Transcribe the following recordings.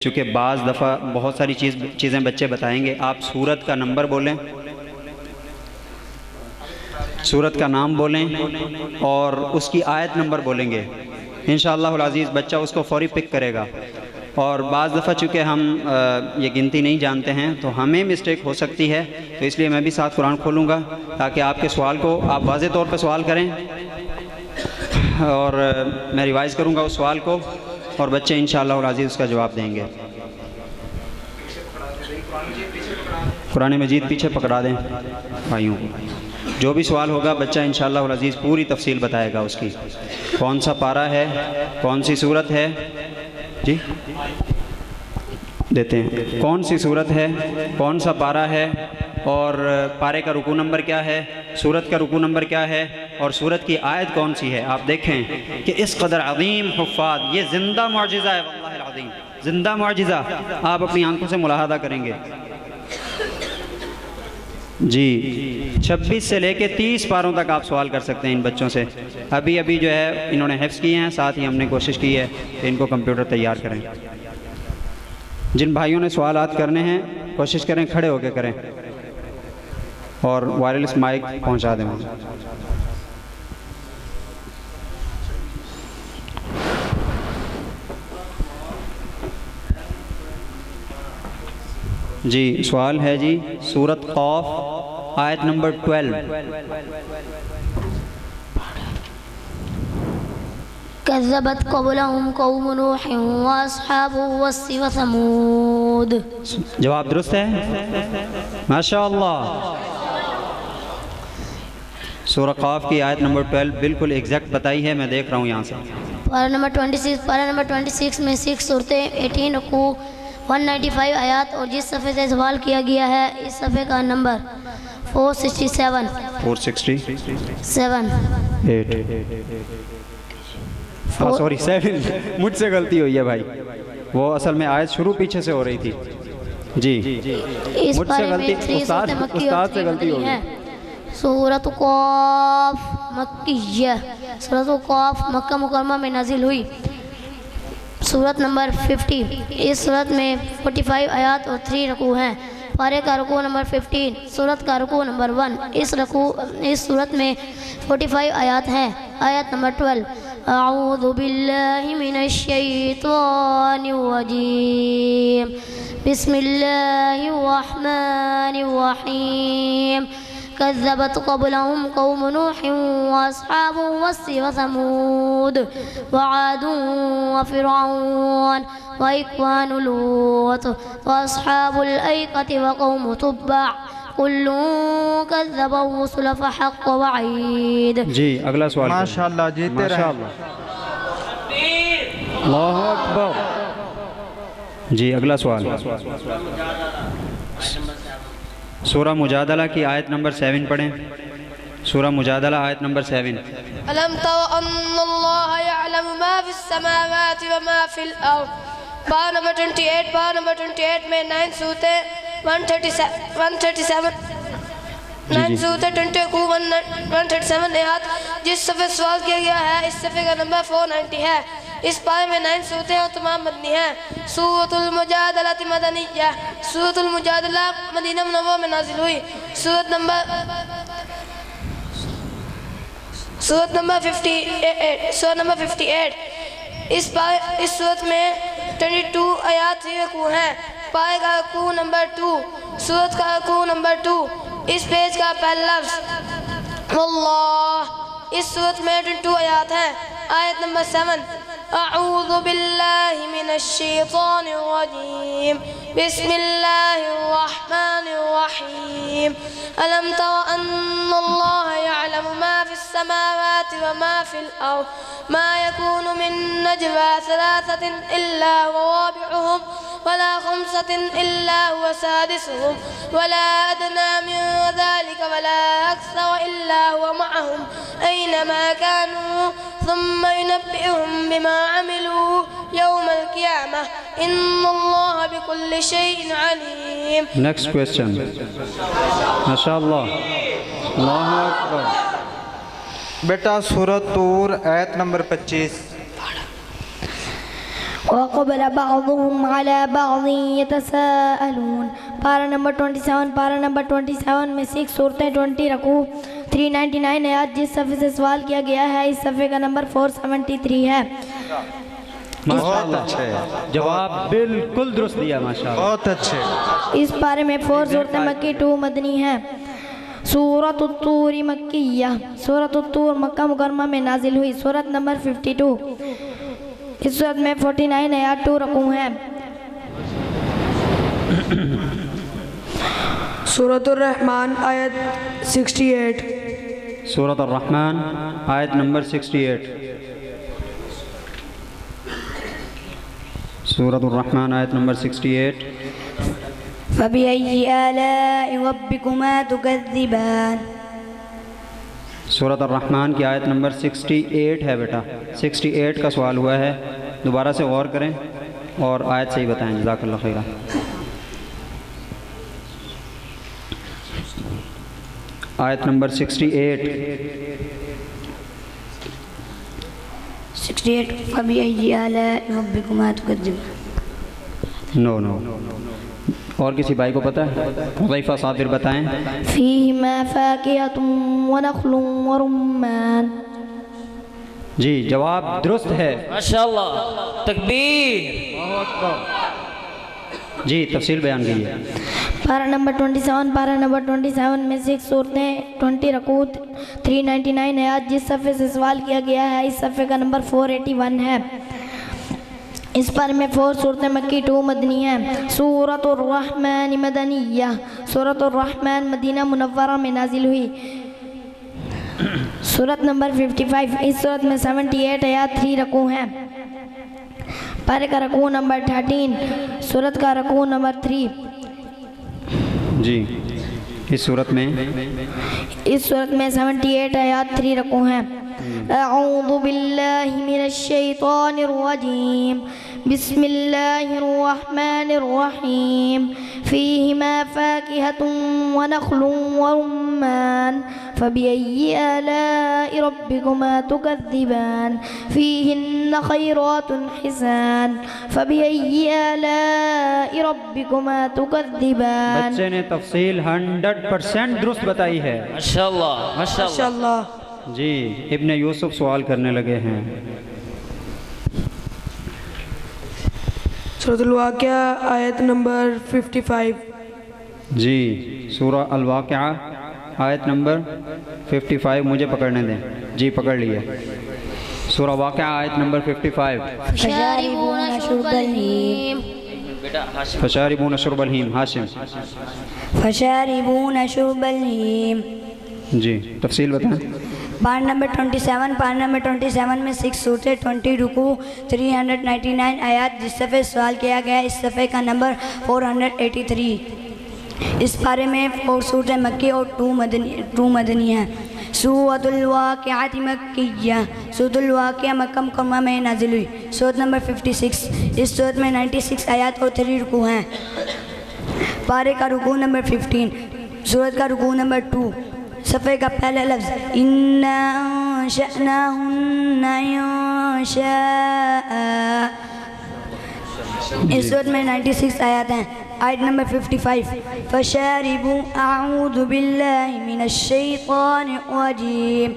چونکہ بعض دفعہ بہت ساری چیزیں بچے بتائیں گے، آپ سورت کا نمبر بولیں، سورت کا نام بولیں اور اس کی آیت نمبر بولیں گے، انشاءاللہ العزیز بچہ اس کو فوری پک کرے گا۔ اور بعض دفعہ چونکہ ہم یہ گنتی نہیں جانتے ہیں تو ہمیں مسٹیک ہو سکتی ہے، تو اس لیے میں بھی ساتھ قرآن کھولوں گا تاکہ آپ کے سوال کو آپ واضح طور پہ سوال کریں، اور میں ریوائز کروں گا اس سوال کو اور بچے انشاءاللہ العزیز اس کا جواب دیں گے۔ قرآن مجید پیچھے پکڑا دیں بھائیوں، جو بھی سوال ہوگا بچہ انشاءاللہ العزیز پوری تفصیل بتائے گا اس کی، کون سا پارہ ہے، کون سی صورت ہے، جی دیتے ہیں، کون سی صورت ہے، کون سا پارہ ہے، اور پارے کا رکوع نمبر کیا ہے، صورت کا رکوع نمبر کیا ہے، اور صورت کی آیت کون سی ہے۔ آپ دیکھیں کہ اس قدر عظیم حفاظ، یہ زندہ معجزہ ہے واللہ العظیم، زندہ معجزہ آپ اپنی آنکھوں سے ملاحظہ کریں گے۔ جی 26 سے لے کے 30 پاروں تک آپ سوال کر سکتے ہیں ان بچوں سے۔ ابھی جو ہے انہوں نے حفظ کیے ہیں، ساتھ ہی ہم نے کوشش کی ہے کہ ان کو کمپیوٹر تیار کریں۔ جن بھائیوں نے سوالات کرنے ہیں کوشش کریں کھڑے ہو کے کریں اور وائرلیس مائک پہنچا دیں۔ جی سوال ہے جی سورت قاف آیت نمبر 12۔ كذبت قبلهم قوم نوح واصحاب الرس وثمود۔ جواب درست ہے، ماشاءاللہ۔ سورہ قاف کی آیت نمبر 12 بالکل ایگزیکٹ بتائی ہے، میں دیکھ رہا ہوں یہاں سے۔ پارہ نمبر 26 میں 6 صورتیں، 18 رکوع، 195 آیات، اور جس صفحے سے سوال کیا گیا ہے اس صفحے کا نمبر 467 سوری 7 مجھ سے غلطی ہوئی ہے بھائی، وہ اصل میں آیت شروع پیچھے سے ہو رہی تھی جی، اس مجھ سے پارے میں غلطی، 3 صورتیں مکی اور استاد سے 3 غلطی ہو مدنی گئی۔ ہیں۔ سورۃ قاف مکیہ، سورۃ قاف مکہ مکرمہ میں نازل ہوئی۔ سورت نمبر 50، اس سورت میں 45 آیات اور 3 رکوع ہیں۔ پارے کا رکوع نمبر 15، سورت کا رکوع نمبر 1۔ اس سورت میں 45 آیات ہیں۔ آیت نمبر 12، اعوذ باللہ من الشیطان الرجیم، بسم اللہ الرحمن الرحیم۔ كذبت قبلهم قوم نوح واصحاب الرس وثمود وعاد وفرعون وإخوان لوط واصحاب الأيكة وقوم تبع كل كذب الرسل فحق وعید۔ جی اگلا سوال ماشاءاللہ جیتے رہے، اللہ اکبر۔ جی اگلا سوال سورہ مجادلہ کی آیت نمبر 7 پڑھیں، سورہ مجادلہ آیت نمبر 7۔ ألم تر أن الله يعلم ما في السماوات وما في الأرض۔ پارہ نمبر 28، پارہ نمبر 28 میں 9 صورتیں، 137 9 صورتیں، 137 آیات۔ جس صفحے سوال کیا گیا ہے اس صفحے کا نمبر 490 ہے۔ اس پارے میں 9 صورتیں اور تمام مدنی ہیں۔ سورۃ المجادلہ مدنیہ، سورۃ المجادلہ مدینہ منورہ میں نازل ہوئی۔ سورت نمبر 58۔ اس سورت میں 22 آیات 3 رکوع ہیں۔ پارے کا رکوع نمبر 2، سورت کا رکوع نمبر 2۔ اس پیج کا پہلا لفظ واللہ۔ اس سورت میں 22 آیات ہیں۔ آیت نمبر 7، اعوذ باللہ من الشیطان الرجیم، بسم اللہ الرحمن الرحیم۔ ألم تر أن الله يعلم ما في السماوات وما في الأرض، ما يكون من نجوى 3 إلا هو رابعهم ولا 5 إلا هو سادسهم ولا أدنى من ذلك ولا أكثر إلا هو معهم أينما كانوا ثم ينبئهم بما عملوا يوم القيامة إن الله بكل شيء عليم۔ نیکسٹ کویسچن، ماشاءاللہ، اللہ اکبر۔ بیٹا سورۃ طور آیت نمبر 25۔ وقبل بعضهم على بعض يتساءلون. پارہ نمبر 27. پارہ نمبر 27 میں 6 صورتیں 20 رکوع 399 آیات. جس صفحے سے سوال کیا گیا ہے اس صفحے کا نمبر 473 ہے. بہت اچھے جواب بالکل درست دیا ماشاءاللہ. بہت اچھے. اس پارے میں 4 صورتیں مکی 2 مدنی ہیں. سورۃ الطور مکیہ. سورۃ الطور مکہ مکرمہ میں نازل ہوئی. سورۃ نمبر 52. اس سورت میں 49 آیات 2 رکوع ہیں. سورۃ الرحمن آیت 68. سورۃ الرحمن آیت نمبر 68. سورۃ الرحمن آیت نمبر 68. فَبِأَيِّ آلَاءِ رَبِّكُمَا تُكَذِّبَانِ. سورۃ الرحمن کی آیت نمبر 68 ہے بیٹا. 68 کا سوال ہوا ہے. دوبارہ سے غور کریں اور آیت صحیح بتائیں. جزاک اللہ خیرہ. آیت نمبر 68. 68. فَبِأَيِّ آلَاءِ رَبِّكُمَا تُكَذِّبَانِ. نو اور کسی بھائی کو پتہ ہے؟ حذیفہ صابر بتائیں. فِيهِمَا فَاكِهَةٌ وَنَخْلٌ وَرُمَّانٌ. جی جواب درست ہے ماشاءاللہ. تکبیر. جی تفصیل بیان کیجیے. پارہ نمبر 27. پارہ نمبر 27 میں 6 صورتیں 20 رکوع 399 آیات. جس صفحے سے سوال کیا گیا ہے اس صفحے کا نمبر 481 ہے. اس پر میں 4 صورتیں مکی 2 مدنی ہیں. سورۃ الرحمن مدنیہ. سورۃ الرحمن مدینہ منورہ میں نازل ہوئی. سورت نمبر 55. اس سورت میں 78 آیات 3 رکوع ہیں. پارے کا رکوع نمبر 13. سورت کا رکوع نمبر 3. جی اس صورت میں 78 آیات 3 رکوع ہیں. اعوذ باللہ من الشیطان الرجیم. بسم اللہ الرحمن الرحیم. فیہما فاکہۃ ونخل ورمان. فبأي آلاء ربكما تكذبان. فيهن خيرات حسان. فبأي آلاء ربكما تكذبان. بچے نے تفصیل 100% درست بتائی ہے. ماشاءاللہ ماشاءاللہ. جی ابن یوسف سوال کرنے لگے ہیں. سورۃ الواقعہ آیت نمبر 55. جی سورہ الواقعہ آیت نمبر 55. مجھے پکڑنے دیں. جی پکڑ لیے. سورہ واقعہ آیت نمبر 55. فشاربون شرب الهيم. فشاربون شرب الہیم. ہاشم. فشاربون شرب الهيم. جی تفصیل بتائیں. پارہ نمبر 27. پارہ نمبر 27 میں 6 صورتیں 20 رکوع 399 آیات. جس صفحے سوال کیا گیا اس صفحے کا نمبر 483. اس پارے میں 4 صورتیں مکی اور 2 مدنی ہیں. سورۃ الواقعہ مکیہ. سورۃ الواقعہ مکہ مکرمہ میں نازل ہوئی. سورت نمبر 56. اس سورت میں 96 آیات اور 3 رکوع ہیں. پارے کا رکوع نمبر 15. سورت کا رکوع نمبر 2. صفحے کا پہلا لفظ اِنَّا أَنشَأْنَاهُنَّ إِنشَاءً. اس صورت میں 96 آیات ہیں. آیت نمبر 55. فَشَارِبُوا أَعُوذُ بِاللَّهِ مِنَ الشَّيْطَانِ الرَّجِيمِ.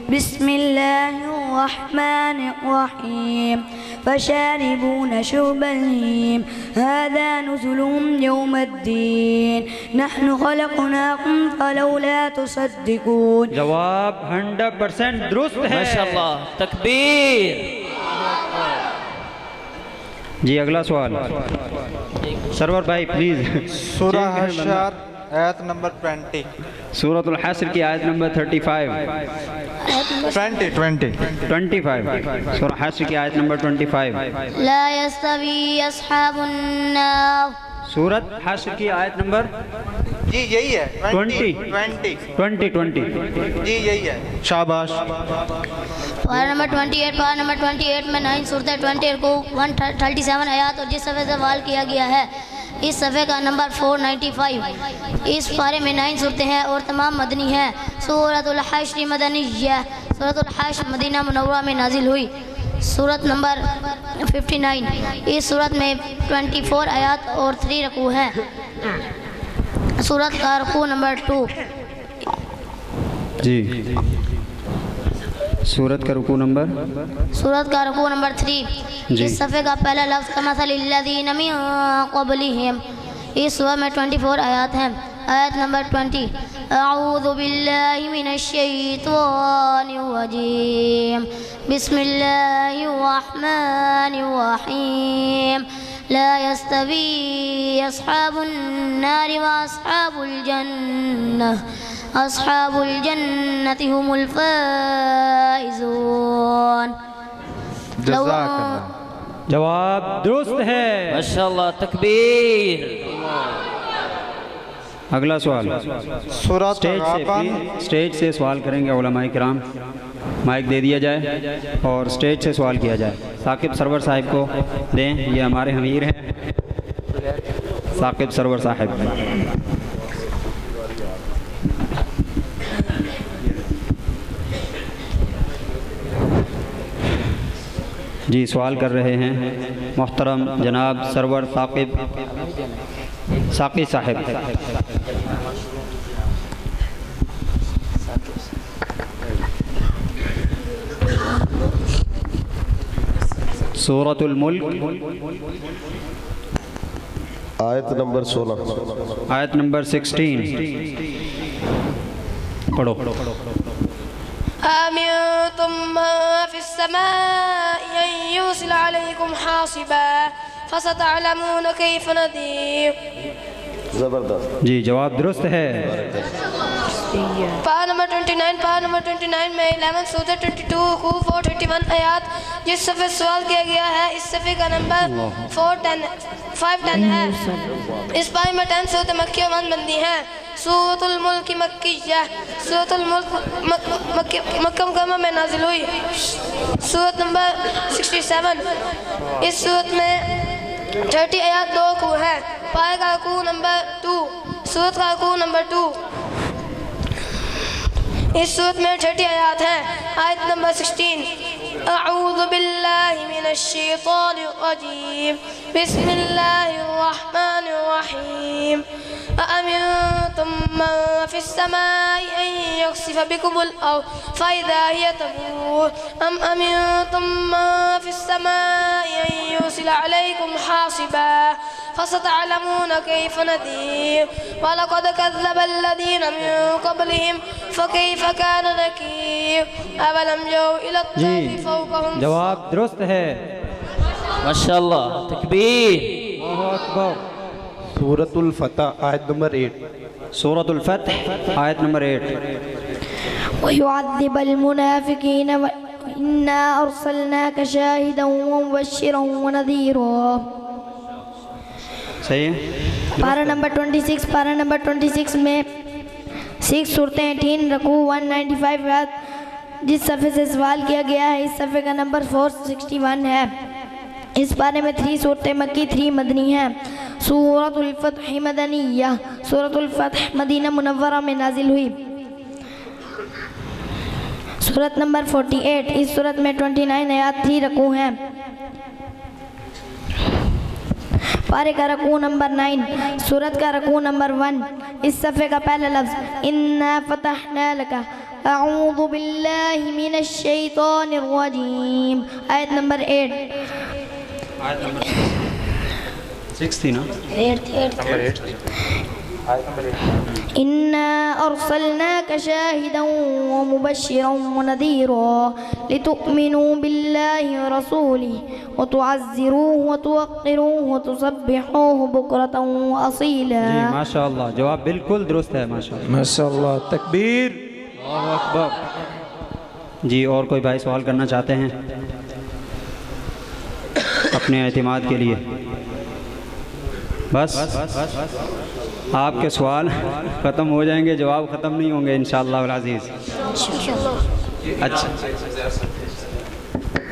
بسم اللہ الرحمن الرحیم. فشاربون شرب الهيم. هذا نزلهم يوم الدين. نحن خلقناكم فلولا تصدقون. جواب 100% درست ہے. ماشاءاللہ. تکبیر. جی اگلا سوال سرور بھائی پلیز. سورہ حشر آیت نمبر 20. سورۃ الحشر کی آیت نمبر 35. 25. سورہ حشر کی آیت نمبر 25. لا يستوي اصحاب النار. سورۃ حشر کی آیت نمبر جی یہی ہے 20. جی یہی ہے. شاباش. پارہ نمبر 28. پارہ نمبر 28 میں 9 صورتیں 20 رکوع 137 آیات. اور جس صفحے سے سوال کیا گیا ہے اس صفحے کا نمبر 495. اس پارے میں 9 صورتیں ہیں اور تمام مدنی ہیں. سورۃ الحشر مدنیہ. سورۃ الحشر مدینہ منورہ میں نازل ہوئی. صورت نمبر 59. اس صورت میں 24 آیات اور 3 رکوع ہیں. صورت کا رکوع نمبر 2. جی سورت کا رکوع نمبر صورت کا رکوع نمبر 3. جی. اس صفحے کا پہلا لفظ کمثل الذین من قبلہم. اس صورت میں 24 آیات ہیں. آیت نمبر 20. اعوذ باللہ من الشیطان الرجیم. بسم اللہ الرحمن الرحیم. لا يستوي أصحاب النار وأصحاب الجنة. أصحاب الجنة هم الفائزون. جزاک اللہ. جواب درست ہے. ماشاءاللہ تکبیر. اگلا سوال سورۃ غابن. اسٹیج سے سوال کریں گے علماء کرام. مائک دے دیا جائے اور اسٹیج سے سوال کیا جائے. ثاقب سرور صاحب کو دیں, یہ ہمارے امیر ہیں. ثاقب سرور صاحب. جی سوال کر رہے ہیں محترم جناب سرور ثاقب ثاقی صاحب. سورۃ الملک آیت نمبر 16. آیت نمبر 16 پڑھو. أأمنتم من في السماء أن يرسل عليكم حاصبا فستعلمون كيف نذير. زبردست. جی جواب درست ہے. پارا نمبر 29 میں 11 سورہ 22 کو 421 آیات. جس صفحے سوال کیا گیا ہے اس صفحے کا نمبر 510 ہے. اس پارے میں 10 سورت مکی و 1 بندی ہیں. سورۃ الملک مکیہ. سورۃ الملک مکہ مکرمہ میں نازل ہوئی. سورت نمبر 67. اس سورت میں 30 آیات 2 رکوع ہیں. پارے کا رکوع نمبر 2. سورت کا رکوع نمبر 2. اس سورت میں 30 آیات ہیں. آیت نمبر 16. اعوذ باللہ من الشیطان الرجیم. بسم اللہ الرحمن الرحیم. أأمنتم من في السماء أن يخسف بكم الأرض فإذا هي تمور أم أمنتم من في السماء أن يرسل عليكم حاصبا فستعلمون كيف نذير. ولقد كذب الذين من قبلهم فكيف كان نكير. أولم يروا إلى الطير فوقهم. جواب درست ہے. ماشاءاللہ تکبیر. اللہ اکبر. سورۃ الفتح آیت نمبر 8. سورۃ الفتح آیت نمبر 8. ويعذب المنافقين وإنا أرسلناك شاهدا ومبشرا ونذيرا. صحیح ہے. پارا نمبر 26 میں 6 سورتیں 18 رکوع 195 آیات. جس صفحے سے سوال کیا گیا ہے اس صفحے کا نمبر 461 ہے. اس پارے میں 3 سورتیں مکی 3 مدنی ہیں. سورۃ الفتح مدنیہ. سورۃ الفتح مدینہ منورہ میں نازل ہوئی. سورت نمبر 48. اس سورت میں 29 آیات 3 رکوع ہیں. پارے کا رکوع نمبر 9. سورت کا رکوع نمبر 1. اس صفحے کا پہلا لفظ انا فتحنا لک. اعوذ باللہ من الشیطان الرجیم. آیت نمبر 8. آیت نمبر 6 تھی نا. إنا أرسلناك شاهدا ومبشرا ونذيرا لتؤمنوا بالله ورسوله وتعزروه وتوقروه وتسبحوه بكرة وأصيلا. جی ماشاءاللہ جواب بالکل درست ہے. ماشاءاللہ. ماشاءاللہ تکبیر. اللہ اکبر. جی اور کوئی بھائی سوال کرنا چاہتے ہیں اپنے اعتماد کے لیے؟ بس آپ کے سوال ختم ہو جائیں گے, جواب ختم نہیں ہوں گے انشاءاللہ العزیز.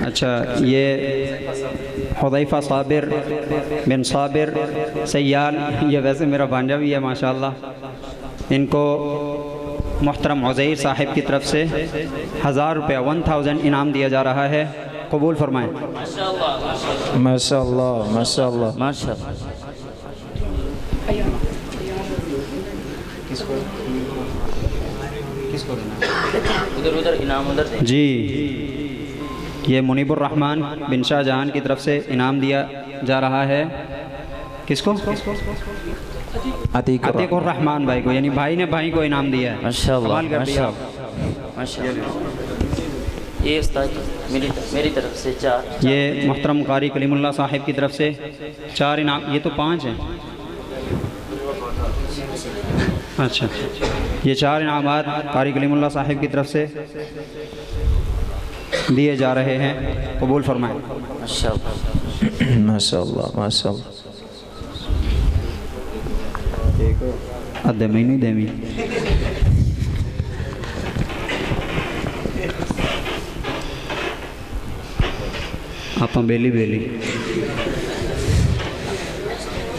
اچھا یہ حذیفہ صابر بن صابر سیال, یہ ویسے میرا بھانجا بھی ہے ماشاءاللہ. ان کو محترم عزیر صاحب کی طرف سے 1000 روپے 1000 انعام دیا جا رہا ہے. قبول فرمائیں. ماشاء اللہ ماشاء اللہ. ماشاء اللہ. ادھر ادھر انعام ادھر دیں. جی یہ منیب الرحمن بن شاہ جہان کی طرف سے انعام دیا جا رہا ہے. کس کو؟ عتیق عتیق الرحمن بھائی کو، یعنی بھائی نے بھائی کو انعام دیا ہے. ماشاء اللہ کمال کر دیا. ماشاء اللہ. یہ استاد میری طرف سے 4. یہ محترم قاری کلیم اللہ صاحب کی طرف سے 4 انعام. یہ تو 5 ہیں. اچھا یہ 4 انعامات قاری کلیم اللہ صاحب کی طرف سے دیے جا رہے ہیں. قبول فرمائیں. ماشاء اللہ ماشاء اللہ ماشاء اللہ. ادمی نہیں دیمی. آپ بیلی